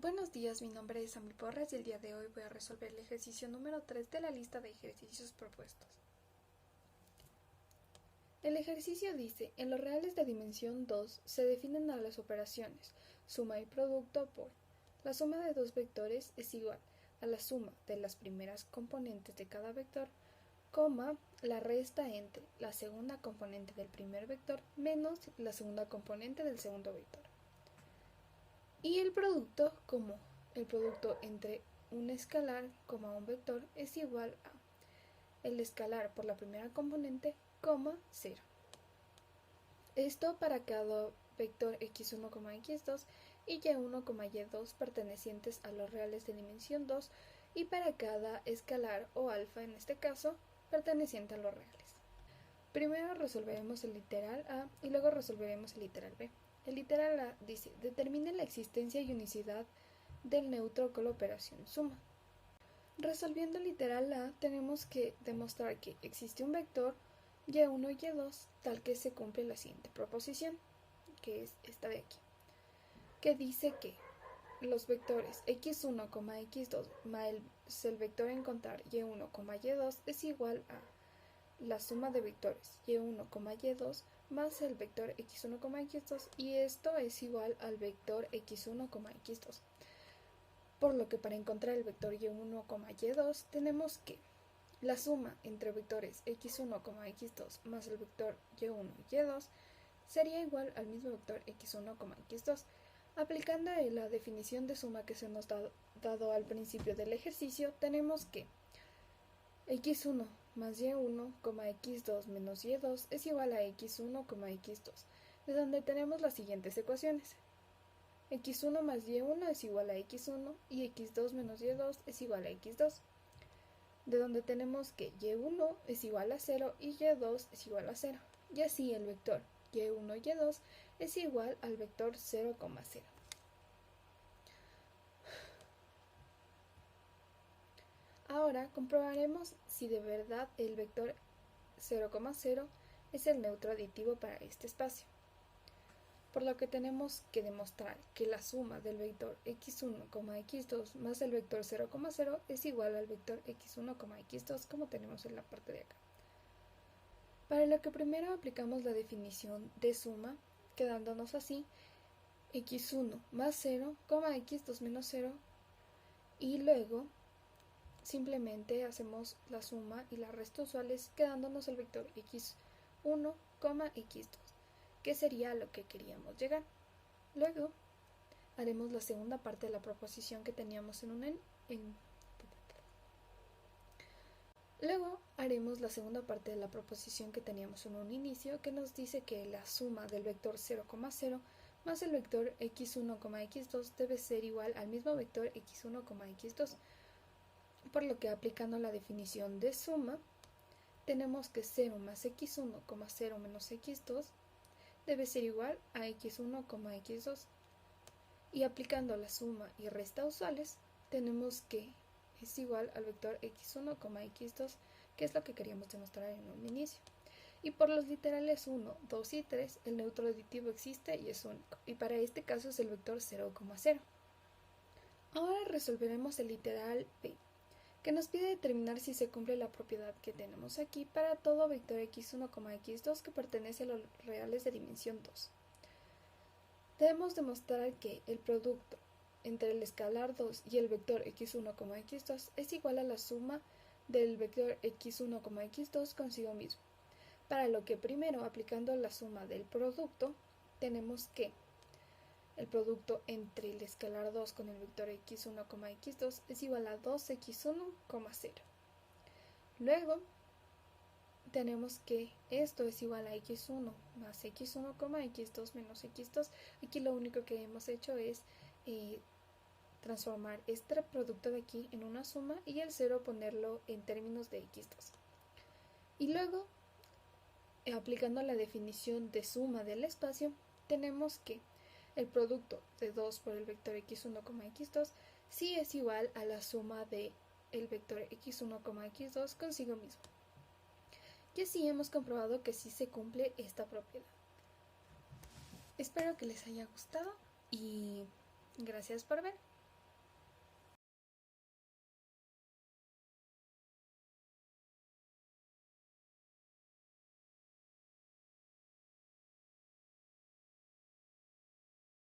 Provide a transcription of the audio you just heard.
Buenos días, mi nombre es Sammy Porras y el día de hoy voy a resolver el ejercicio número 3 de la lista de ejercicios propuestos. El ejercicio dice, en los reales de dimensión 2 se definen a las operaciones suma y producto por la suma de dos vectores es igual a la suma de las primeras componentes de cada vector, coma, la resta entre la segunda componente del primer vector menos la segunda componente del segundo vector. Y el producto, como el producto entre un escalar, un vector, es igual a el escalar por la primera componente, 0. Esto para cada vector x1, x2 y y1, y2 pertenecientes a los reales de dimensión 2 y para cada escalar o alfa, en este caso, perteneciente a los reales. Primero resolveremos el literal A y luego resolveremos el literal B. El literal A dice, determine la existencia y unicidad del neutro con la operación suma. Resolviendo el literal A, tenemos que demostrar que existe un vector y1 y y2 tal que se cumple la siguiente proposición, que es esta de aquí, que dice que los vectores x1, x2 más el vector a encontrar y1, y2 es igual a la suma de vectores y1, y2 más el vector x1, x2 y esto es igual al vector x1, x2. Por lo que para encontrar el vector y1, y2 tenemos que la suma entre vectores x1, x2 más el vector y1, y2 sería igual al mismo vector x1, x2. Aplicando la definición de suma que se nos ha dado al principio del ejercicio, tenemos que x1 más y1, x2 menos y2 es igual a x1, x2, de donde tenemos las siguientes ecuaciones. x1 más y1 es igual a x1 y x2 menos y2 es igual a x2, de donde tenemos que y1 es igual a 0 y y2 es igual a 0, y así el vector y1 y y2 es igual al vector 0,0. Ahora comprobaremos si de verdad el vector 0,0 es el neutro aditivo para este espacio. Por lo que tenemos que demostrar que la suma del vector x1, x2 más el vector 0,0 es igual al vector x1, x2 como tenemos en la parte de acá. Para lo que primero aplicamos la definición de suma, quedándonos así x1 más 0, x2 menos 0 y luego simplemente hacemos la suma y la resta usuales quedándonos el vector x1, x2, que sería a lo que queríamos llegar. Luego haremos la segunda parte de la proposición que teníamos Luego haremos la segunda parte de la proposición que teníamos en un inicio, que nos dice que la suma del vector 0,0 más el vector x1, x2 debe ser igual al mismo vector x1, x2. Por lo que aplicando la definición de suma, tenemos que 0 más x1, 0 menos x2 debe ser igual a x1, x2. Y aplicando la suma y resta usuales, tenemos que es igual al vector x1, x2, que es lo que queríamos demostrar en un inicio. Y por los literales 1, 2 y 3, el neutro aditivo existe y es único. Y para este caso es el vector 0,0. Ahora resolveremos el literal b, que nos pide determinar si se cumple la propiedad que tenemos aquí para todo vector x1, x2 que pertenece a los reales de dimensión 2. Debemos demostrar que el producto entre el escalar 2 y el vector x1, x2 es igual a la suma del vector x1, x2 consigo mismo. Para lo que primero, aplicando la suma del producto, tenemos que el producto entre el escalar 2 con el vector x1, x2 es igual a 2x1, 0. Luego, tenemos que esto es igual a x1 más x1, x2 menos x2. Aquí lo único que hemos hecho es transformar este producto de aquí en una suma y el 0 ponerlo en términos de x2. Y luego, aplicando la definición de suma del espacio, tenemos que el producto de 2 por el vector x1, x2 sí es igual a la suma del vector x1, x2 consigo mismo. Y así hemos comprobado que sí se cumple esta propiedad. Espero que les haya gustado y gracias por ver.